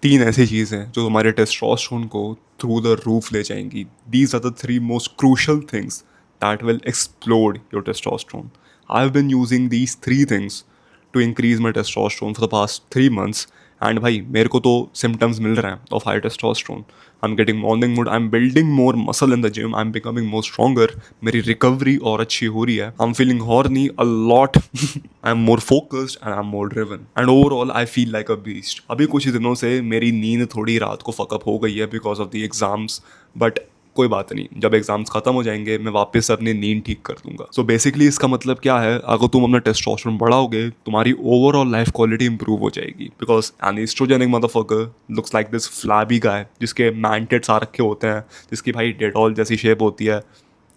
तीन ऐसी चीज़ें जो तुम्हारे टेस्टोस्टेरोन को थ्रू द रूफ ले जाएंगी. These are the three most crucial things that will explode your testosterone. I've been using these three things to increase my testosterone for the past 3 months. And भाई मेरे को तो symptoms मिल रहे हैं of high testosterone. I am getting morning mood, I am building more muscle in the gym, I am becoming more stronger. मेरी recovery और अच्छी हो रही है. I am feeling horny a lot. I am more focused and I am more driven and overall I feel like a beast. अभी कुछ ही दिनों से मेरी नींद थोड़ी रात को फकअप हो गई है because of the exams. But कोई बात नहीं, जब एग्जाम्स खत्म हो जाएंगे मैं वापस अपनी नींद ठीक कर दूंगा. सो बेसिकली इसका मतलब क्या है, अगर तुम अपना टेस्टोस्टेरोन बढ़ाओगे तुम्हारी ओवरऑल लाइफ क्वालिटी इंप्रूव हो जाएगी. Because an estrogenic motherfucker looks like this flabby guy जिसके मैंटेट्स आ रखे होते हैं, जिसकी भाई डेटॉल जैसी शेप होती है,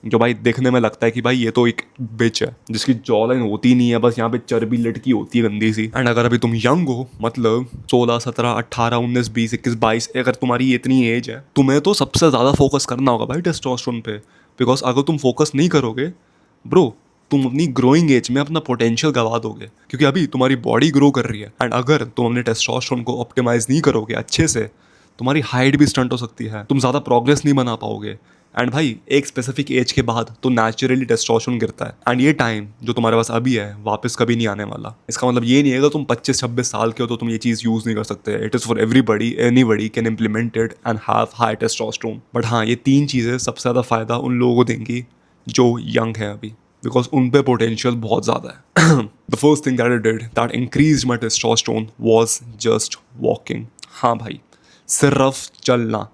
जो भाई देखने में लगता है कि भाई ये तो एक बिच है जिसकी जॉ लाइन होती नहीं है, बस यहाँ पे चर्बी लटकी होती है गंदी सी. एंड अगर अभी तुम यंग हो, मतलब 16, 17, 18, 19, 20, 21, 22, अगर तुम्हारी इतनी एज है, तुम्हें तो सबसे ज़्यादा फोकस करना होगा भाई टेस्टोस्टेरोन पे. बिकॉज अगर तुम फोकस नहीं करोगे ब्रो, तुम अपनी ग्रोइंग एज में अपना पोटेंशियल गवा दोगे. क्योंकि अभी तुम्हारी बॉडी ग्रो कर रही है एंड अगर तुम अपने टेस्टोस्टेरोन को ऑप्टिमाइज नहीं करोगे अच्छे से, तुम्हारी हाइट भी स्टंट हो सकती है, तुम ज़्यादा प्रोग्रेस नहीं बना पाओगे. एंड भाई एक स्पेसिफिक एज के बाद तो नेचुरली टेस्टोस्टेरोन गिरता है. एंड ये टाइम जो तुम्हारे पास अभी है वापस कभी नहीं आने वाला. इसका मतलब ये नहीं है कि तुम 25-26 साल के हो तो तुम ये चीज़ यूज़ नहीं कर सकते. It is for everybody, anybody can implement it and have high testosterone. But हाँ, ये तीन चीज़ें सबसे ज़्यादा फ़ायदा उन लोगों को देंगी जो यंग है अभी, बिकॉज उन पे पोटेंशियल बहुत ज़्यादा है. The first thing that I did that increase my testosterone was just walking. हाँ भाई, सिर्फ चलना.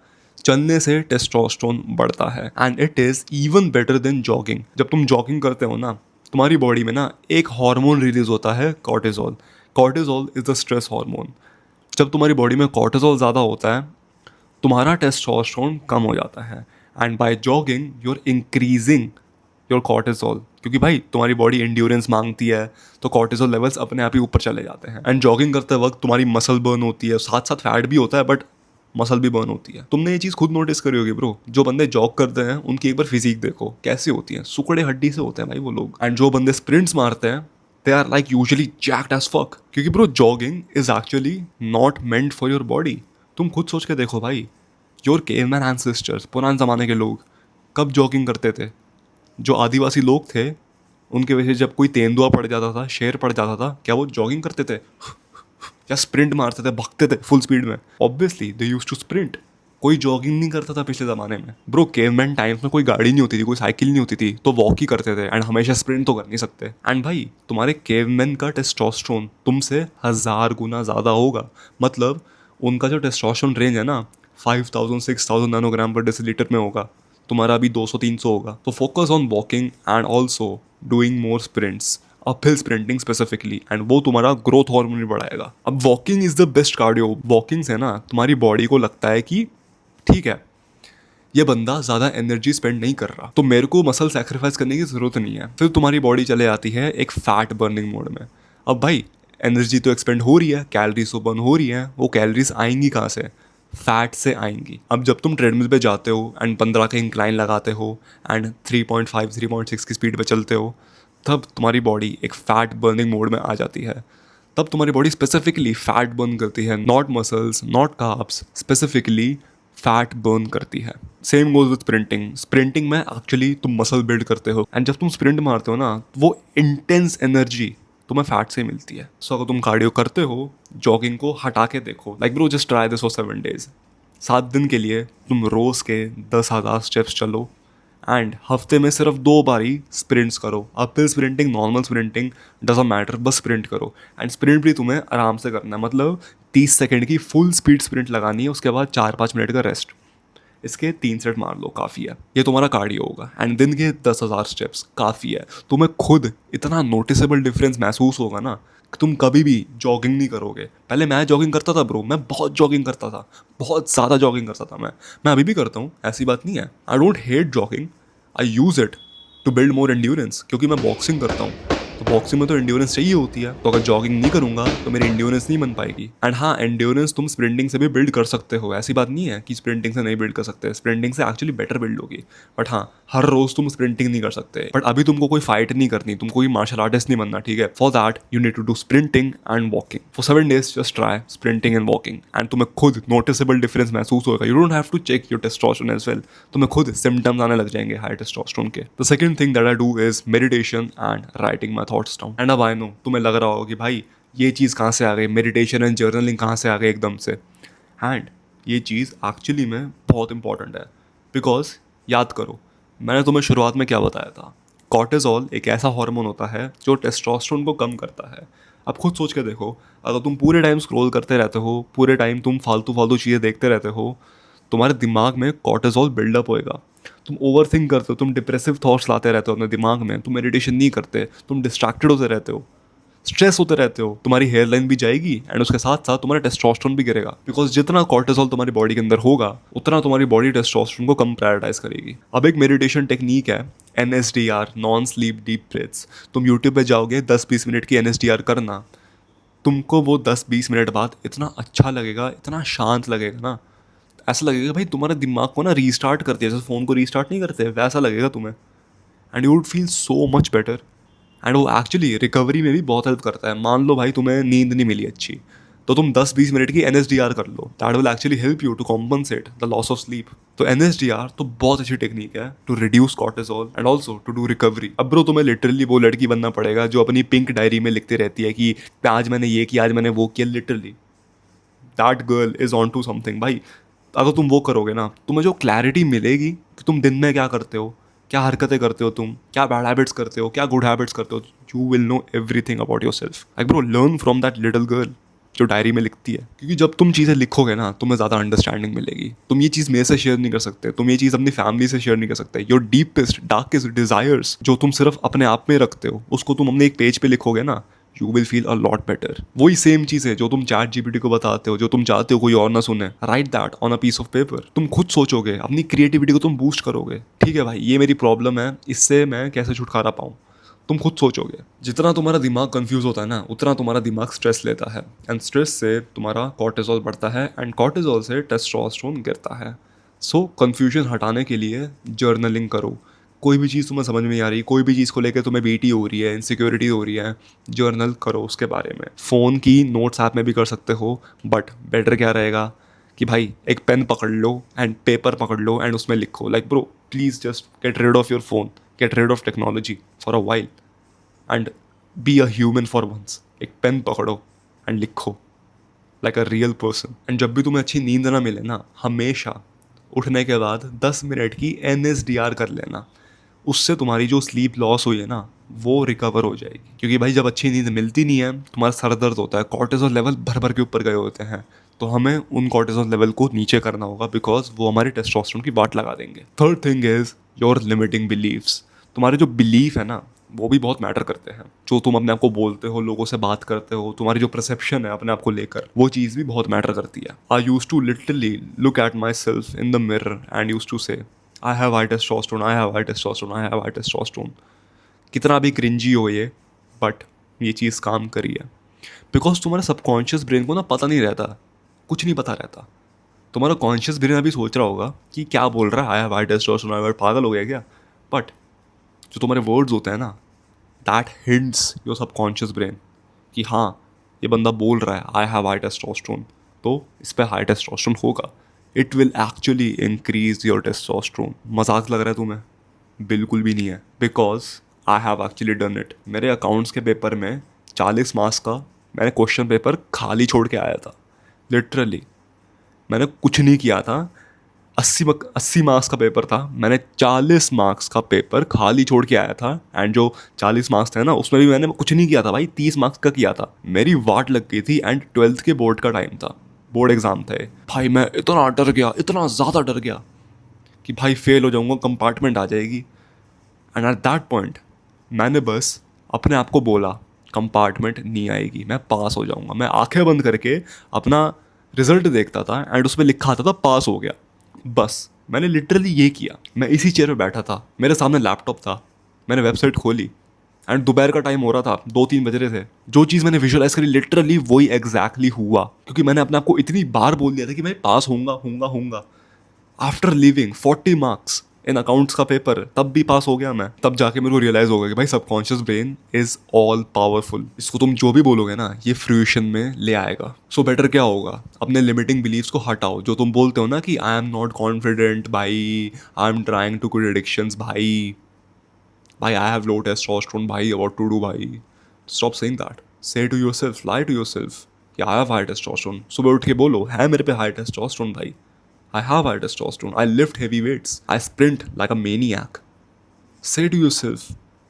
चलने से टेस्टोस्टेरोन बढ़ता है and it is even better than jogging. जब तुम जॉगिंग करते हो ना, तुम्हारी बॉडी में ना एक हार्मोन रिलीज होता है, cortisol. Cortisol is the stress hormone. जब तुम्हारी बॉडी में कॉर्टिजोल ज़्यादा होता है, तुम्हारा टेस्टोस्टेरोन कम हो जाता है. And by jogging you are increasing your cortisol. क्योंकि भाई तुम्हारी बॉडी एंड्योरेंस मांगती है, तो कॉर्टिजोल लेवल्स अपने आप ही ऊपर चले जाते हैं. एंड जॉगिंग करते वक्त तुम्हारी मसल बर्न होती है, साथ साथ फैट भी होता है, बट मसल भी बर्न होती है. तुमने ये चीज़ खुद नोटिस करी होगी ब्रो. जो बंदे जॉग करते हैं उनकी एक बार फिजिक देखो कैसी होती है, सुकड़े हड्डी से होते हैं भाई वो लोग. एंड जो बंदे स्प्रिंट्स मारते हैं, they are like usually jacked as fuck. क्योंकि bro jogging is actually not meant for your body. तुम खुद सोच के देखो भाई, योर केवमैन एंसेस्टर्स, पुराने ज़माने के लोग कब जॉगिंग करते थे. जो आदिवासी लोग थे, उनके वजह से जब कोई तेंदुआ पड़ जाता था, शेर पड़ जाता था, क्या वो जॉगिंग करते थे या स्प्रिंट मारते थे, भागते थे फुल स्पीड में? Obviously they used to sprint. कोई जॉगिंग नहीं करता था पिछले ज़माने में ब्रो. केवमैन टाइम्स में कोई गाड़ी नहीं होती थी, कोई साइकिल नहीं होती थी, तो वॉक ही करते थे. एंड हमेशा स्प्रिंट तो कर नहीं सकते. एंड भाई तुम्हारे केवमैन का टेस्टोस्टेरोन तुमसे 1000 गुना ज़्यादा होगा. मतलब उनका जो टेस्टोस्टेरोन रेंज है ना, 5000-6000 नैनोग्राम पर डेसीलीटर में होगा. तुम्हारा अभी 200-300 होगा. तो focus on walking and also doing more sprints, uphill sprinting specifically, and वो तुम्हारा ग्रोथ हार्मोन भी बढ़ाएगा. अब walking is the best cardio. Walking से ना तुम्हारी बॉडी को लगता है कि ठीक है, ये बंदा ज़्यादा एनर्जी स्पेंड नहीं कर रहा, तो मेरे को मसल सेक्रीफाइस करने की ज़रूरत नहीं है. फिर तुम्हारी बॉडी चले आती है एक फैट बर्निंग मोड में. अब भाई एनर्जी तो एक्सपेंड हो रही है, कैलोरीज तो बर्न हो रही है, वो कैलोरीज आएंगी कहाँ से? फैट से आएंगी. अब जब तुम ट्रेडमिल पे जाते हो एंड 15 का इंक्लाइन लगाते हो एंड 3.5-3.6 की स्पीड पे चलते हो, तब तुम्हारी बॉडी एक फैट बर्निंग मोड में आ जाती है. तब तुम्हारी बॉडी स्पेसिफिकली फैट बर्न करती है, not muscles, not carbs, specifically fat burn करती है. Same goes with sprinting. Sprinting में एक्चुअली तुम मसल बिल्ड करते हो, एंड जब तुम स्प्रिंट मारते हो ना, वो इंटेंस एनर्जी तुम्हें फैट से मिलती है. सो अगर तुम कार्डियो करते हो, जॉगिंग को हटा के देखो. Like bro just try this for 7 days. 7 दिन के लिए तुम रोज़ के 10,000 स्टेप्स चलो एंड हफ्ते में सिर्फ 2 बारी स्प्रिंट्स करो. Uphill sprinting, normal sprinting, doesn't matter, बस स्प्रिंट करो. एंड स्प्रिंट भी तुम्हें आराम से करना है, मतलब 30 सेकेंड की फुल स्पीड स्प्रिंट लगानी है, उसके बाद 4-5 मिनट का रेस्ट. इसके 3 सेट मार लो, काफ़ी है. ये तुम्हारा कार्डियो होगा. एंड दिन के 10,000 स्टेप्स काफ़ी है. तुम्हें खुद इतना नोटिसेबल डिफरेंस महसूस होगा ना कि तुम कभी भी जॉगिंग नहीं करोगे. पहले मैं जॉगिंग करता था ब्रो, मैं बहुत जॉगिंग करता था, बहुत ज़्यादा जॉगिंग करता था. मैं अभी भी करता हूँ, ऐसी बात नहीं है. I don't hate jogging, I use it to build more endurance. क्योंकि मैं बॉक्सिंग करता हूँ, तो बॉक्सिंग में तो एंड्योरेंस चाहिए होती है, तो अगर जॉगिंग नहीं करूंगा तो मेरी एंड्योरेंस नहीं बन पाएगी। एंड हाँ, एंड्योरेंस तुम स्प्रिंटिंग से भी बिल्ड कर सकते हो, ऐसी बात नहीं है कि स्प्रिंटिंग से नहीं बिल्ड कर सकते, स्प्रिंटिंग से एक्चुअली बेटर बिल्ड होगी। बट हाँ, हर रोज तुम स्प्रिंटिंग नहीं कर सकते। बट अभी तुमको कोई फाइट नहीं करनी, तुमको कोई मार्शल आर्टिस्ट नहीं बनना, ठीक है। For that you need to do sprinting and walking for 7 days। Just try sprinting and walking and तुम्हें खुद नोटिसेबल डिफरेंस महसूस होगा। You don't have to check your testosterone as well, तुम्हें खुद सिम्टम्स आने लग जाएंगे हाई टेस्टोस्टेरोन के। The second thing that I do is meditation and writing my thoughts down. And अब आई नो तुम्हें लग रहा होगा कि भाई ये चीज़ कहाँ से आ गई, मेडिटेशन एंड जर्नलिंग कहाँ से आ गई एकदम से। एंड ये चीज़ एक्चुअली में बहुत इंपॉर्टेंट है, बिकॉज याद करो मैंने तुम्हें शुरुआत में क्या बताया था। कॉर्टिसोल एक ऐसा हार्मोन होता है जो टेस्टोस्टेरोन को कम करता है। अब खुद सोच के देखो, अगर तुम पूरे टाइम स्क्रॉल करते रहते हो, पूरे टाइम तुम फालतू फालतू चीज़ें देखते रहते हो, तुम्हारे दिमाग में कॉर्टिसोल बिल्डअप होएगा। तुम ओवर थिंक करते हो, तुम डिप्रेसिव थॉट्स लाते रहते हो अपने दिमाग में, तुम मेडिटेशन नहीं करते, तुम डिस्ट्रैक्टेड होते रहते हो, स्ट्रेस होते रहते हो, तुम्हारी हेयर लाइन भी जाएगी एंड उसके साथ साथ तुम्हारा टेस्टोस्टेरोन भी गिरेगा। बिकॉज जितना कॉर्टिसोल तुम्हारी बॉडी के अंदर होगा उतना तुम्हारी बॉडी टेस्टोस्टेरोन को कम प्रायोरिटाइज करेगी। अब एक मेडिटेशन टेक्निक है NSDR, non sleep deep breaths. तुम यूट्यूब पे जाओगे, 10-20 मिनट की NSDR करना, तुमको वो 10-20 मिनट बाद इतना अच्छा लगेगा, इतना शांत लगेगा ना, ऐसा लगेगा भाई तुम्हारे दिमाग को ना रीस्टार्ट कर दिया, जैसे फ़ोन को रीस्टार्ट नहीं करते वैसा लगेगा तुम्हें। And you would feel so much better. And वो एक्चुअली रिकवरी में भी बहुत हेल्प करता है। मान लो भाई तुम्हें नींद नहीं मिली अच्छी, तो तुम 10-20 मिनट की NSDR कर लो, that will actually help you to compensate the loss of sleep. तो NSDR तो बहुत अच्छी टेक्निक है to reduce cortisol and also to do recovery. अब ब्रो तुम्हें लिटरली वो लड़की बनना पड़ेगा जो अपनी पिंक डायरी में लिखती रहती है कि आज मैंने ये किया, आज मैंने वो किया। Literally that girl is on to something भाई। अगर तुम वो करोगे ना, तुम्हें जो क्लैरिटी मिलेगी कि तुम दिन में क्या करते हो, क्या हरकतें करते हो, तुम क्या बैड हैबिट्स करते हो, क्या गुड हैबिट्स करते हो, you will know everything about your self. Like bro, learn from that little girl जो डायरी में लिखती है। क्योंकि जब तुम चीज़ें लिखोगे ना, तुम्हें ज़्यादा अंडरस्टैंडिंग मिलेगी। तुम ये चीज़ मेरे से शेयर नहीं कर सकते, तुम ये चीज़ अपनी फैमिली से शेयर नहीं कर सकते। योर डीपेस्ट डार्केस्ट डिजायर्स जो तुम सिर्फ अपने आप में रखते हो, उसको तुम अपने एक पेज पे लिखोगे ना, you will feel a lot better. वही सेम चीज़ है जो तुम चैट GPT को बताते हो, जो तुम चाहते हो कोई और ना सुने। Write that on a piece of paper. तुम खुद सोचोगे, अपनी क्रिएटिविटी को तुम बूस्ट करोगे। ठीक है भाई, ये मेरी प्रॉब्लम है, इससे मैं कैसे छुटकारा पाऊँ, तुम खुद सोचोगे। जितना तुम्हारा दिमाग कंफ्यूज होता है ना, उतना तुम्हारा दिमाग स्ट्रेस लेता है, एंड स्ट्रेस से तुम्हारा कॉर्टिसोल बढ़ता है, एंड कॉर्टिसोल से टेस्टोस्टेरोन गिरता है। सो कन्फ्यूजन हटाने के लिए जर्नलिंग करो। कोई भी चीज़ तुम्हें समझ में नहीं आ रही, कोई भी चीज़ को लेकर तुम्हें बीटी हो रही है, इनसिक्योरिटी हो रही है, जर्नल करो उसके बारे में। फ़ोन की नोट्स ऐप में भी कर सकते हो, बट बेटर क्या रहेगा कि भाई एक पेन पकड़ लो एंड पेपर पकड़ लो एंड उसमें लिखो। Like bro, please just get rid of your phone, get rid of technology for a while and be a human for once. एक पेन पकड़ो एंड लिखो like a real person. And जब भी तुम्हें अच्छी नींद ना मिले ना, हमेशा उठने के बाद 10 मिनट की NSDR कर लेना। उससे तुम्हारी जो स्लीप लॉस हुई है ना, वो रिकवर हो जाएगी। क्योंकि भाई जब अच्छी नींद मिलती नहीं है, तुम्हारा सर दर्द होता है, कॉर्टिसोल लेवल भर भर के ऊपर गए होते हैं, तो हमें उन कॉर्टिसोल लेवल को नीचे करना होगा, बिकॉज वो हमारे टेस्टोस्टेरोन की बाट लगा देंगे। Third thing is your limiting beliefs. तुम्हारे जो बिलीफ है ना, वो भी बहुत मैटर करते हैं। जो तुम अपने आप को बोलते हो, लोगों से बात करते हो, तुम्हारी जो परसेप्शन है अपने आप को लेकर, वो चीज़ भी बहुत मैटर करती है। I use to literally look at myself in the mirror and use to say I have high testosterone, I have high testosterone, I have high testosterone. कितना भी क्रिंजी हो ये, बट ये चीज़ काम करी है। बिकॉज तुम्हारे सबकॉन्शियस ब्रेन को ना पता नहीं रहता, कुछ नहीं पता रहता। तुम्हारा कॉन्शियस ब्रेन अभी सोच रहा होगा कि क्या बोल रहा है, आई have high testosterone, I have, पागल हो गया क्या। बट जो तुम्हारे वर्ड्स होते हैं ना, that hints your subconscious brain कि हाँ, ये बंदा बोल रहा है आई हैव हाई टेस्टोस्टेरोन, तो इस पर हाई टेस्टोस्टेरोन होगा। It will actually increase your testosterone. मजाक लग रहा है तुम्हें? बिल्कुल भी नहीं है, because I have actually done it. मेरे अकाउंट्स के पेपर में 40 मार्क्स का मैंने क्वेश्चन पेपर खाली छोड़ के आया था। लिटरली मैंने कुछ नहीं किया था। 80 मार्क्स का पेपर था, मैंने 40 मार्क्स का पेपर खाली छोड़ के आया था। एंड जो 40 मार्क्स थे ना, उसमें भी मैंने कुछ नहीं किया था भाई, 30 मार्क्स का किया था। मेरी वाट लग गई थी, एंड 12th के बोर्ड का टाइम था, बोर्ड एग्जाम थे भाई। मैं इतना डर गया, इतना ज़्यादा डर गया कि भाई फेल हो जाऊंगा, कंपार्टमेंट आ जाएगी। एंड एट दैट पॉइंट मैंने बस अपने आप को बोला, कंपार्टमेंट नहीं आएगी, मैं पास हो जाऊंगा। मैं आंखें बंद करके अपना रिजल्ट देखता था एंड उसमें लिखा आता था पास हो गया। बस मैंने लिटरली ये किया। मैं इसी चेयर पे बैठा था, मेरे सामने लैपटॉप था, मैंने वेबसाइट खोली एंड दोपहर का टाइम हो रहा था, 2-3 बज रहे थे। जो चीज़ मैंने विजुअलाइज करी लिटरली वही एग्जैक्टली हुआ, क्योंकि मैंने अपने आप को इतनी बार बोल दिया था कि मैं पास होऊंगा। After living 40 marks in accounts का पेपर, तब भी पास हो गया मैं। तब जाके मेरे को रियलाइज होगा कि भाई subconscious brain is all powerful. इसको तुम जो भी बोलोगे ना ये फ्रूशन में ले आएगा। सो बेटर क्या होगा, अपने लिमिटिंग बिलीव्स को हटाओ। जो तुम बोलते हो ना कि आई एम नॉट कॉन्फिडेंट भाई, I am trying to quit addictions भाई, भाई आई हैव लो टेस्टोस्टेरोन भाई, व्हाट टू डू भाई। Stop saying that. Say to yourself, lie to yourself कि आई हैव हाई टेस्टोस्टेरोन। सुबह उठ के बोलो है मेरे पे हाई टेस्टोस्टेरोन भाई, I have high testosterone. I lift heavy weights. I sprint like a maniac. Say to yourself,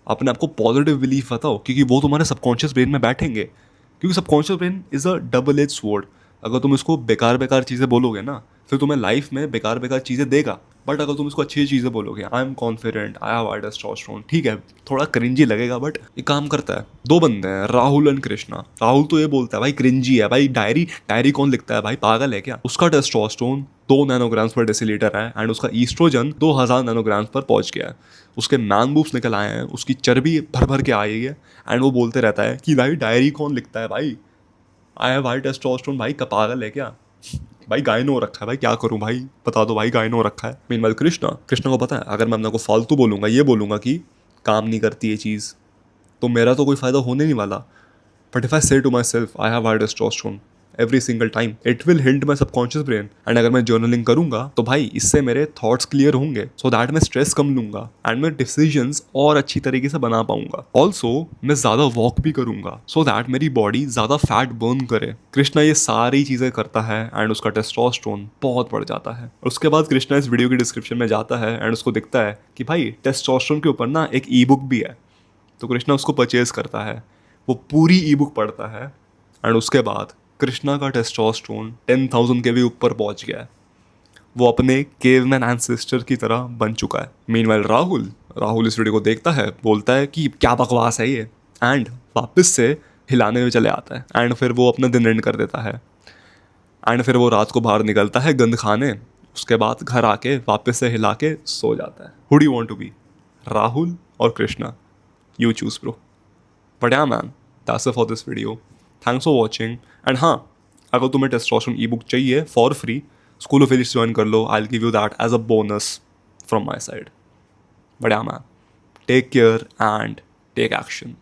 अपने आप को पॉजिटिव बिलीफ बताओ, क्योंकि वो तुम्हारे सबकॉन्शियस ब्रेन में बैठेंगे। क्योंकि subconscious brain is a double edge sword. अगर तुम इसको बेकार बेकार चीज़ें बोलोगे ना, फिर तुम्हें लाइफ में बेकार बेकार चीज़ें देगा। बट अगर तुम इसको अच्छी चीज़ें बोलोगे, I am confident, I have high testosterone, ठीक है थोड़ा क्रिंजी लगेगा बट ये काम करता है। दो बंदे हैं, राहुल एंड कृष्णा। राहुल तो ये बोलता है भाई क्रिंजी है भाई, डायरी डायरी कौन लिखता है भाई, पागल है क्या। उसका टेस्टोस्टेरोन 2 नैनोग्राम्स पर डेसीलीटर है एंड उसका ईस्ट्रोजन 2000 नैनोग्राम्स पर पहुंच गया है। उसके मैन बूब्स निकल आए हैं, उसकी चर्बी भर भर के आई है एंड वो बोलते रहता है कि भाई डायरी कौन लिखता है भाई, आई हैव हाई टेस्टोस्टेरोन। भाई का पागल है क्या भाई, गायनो हो रखा है भाई, क्या करूं भाई बता दो भाई, गायनो हो रखा है। मीनवाइल कृष्णा को पता है अगर मैं अपने को फालतू बोलूंगा, ये बोलूंगा कि काम नहीं करती ये चीज़, तो मेरा तो कोई फ़ायदा होने नहीं वाला। But if I say to myself I have high testosterone every single time, it will hint my subconscious brain. And अगर मैं जर्नलिंग करूंगा तो भाई इससे मेरे थॉट्स क्लियर होंगे, सो दैट मैं स्ट्रेस कम लूंगा एंड मैं डिसीजंस और अच्छी तरीके से बना पाऊंगा। ऑल्सो मैं ज़्यादा वॉक भी करूंगा सो दैट मेरी बॉडी ज़्यादा फैट बर्न करे। कृष्णा ये सारी चीज़ें करता है एंड उसका टेस्टोस्टेरोन बहुत बढ़ जाता है। उसके बाद कृष्णा इस वीडियो की डिस्क्रिप्शन में जाता है एंड उसको दिखता है कि भाई टेस्टोस्टेरोन के ऊपर ना एक ई बुक भी है। तो कृष्णा उसको परचेज करता है, वो पूरी ई बुक पढ़ता है एंड उसके बाद कृष्णा का टेस्टोस्टेरोन 10,000 के भी ऊपर पहुंच गया है। वो अपने केवमैन एंसेस्टर की तरह बन चुका है। मीनवाइल राहुल इस वीडियो को देखता है, बोलता है कि क्या बकवास है ये, एंड वापस से हिलाने में चले आता है एंड फिर वो अपना दिन एंड कर देता है। एंड फिर वो रात को बाहर निकलता है गंद खाने, उसके बाद घर आके वापस से हिला के सो जाता है। Who do you want to be, Rahul और Krishna? You choose, bro. But yeah, man, that's it for this video. Thanks for watching. And हाँ, अगर तुम्हें टेस्टोस्टेरोन ई बुक चाहिए for free, school of elites join कर लो। I'll give you that as a bonus from my side. But yeah, man, take care and take action.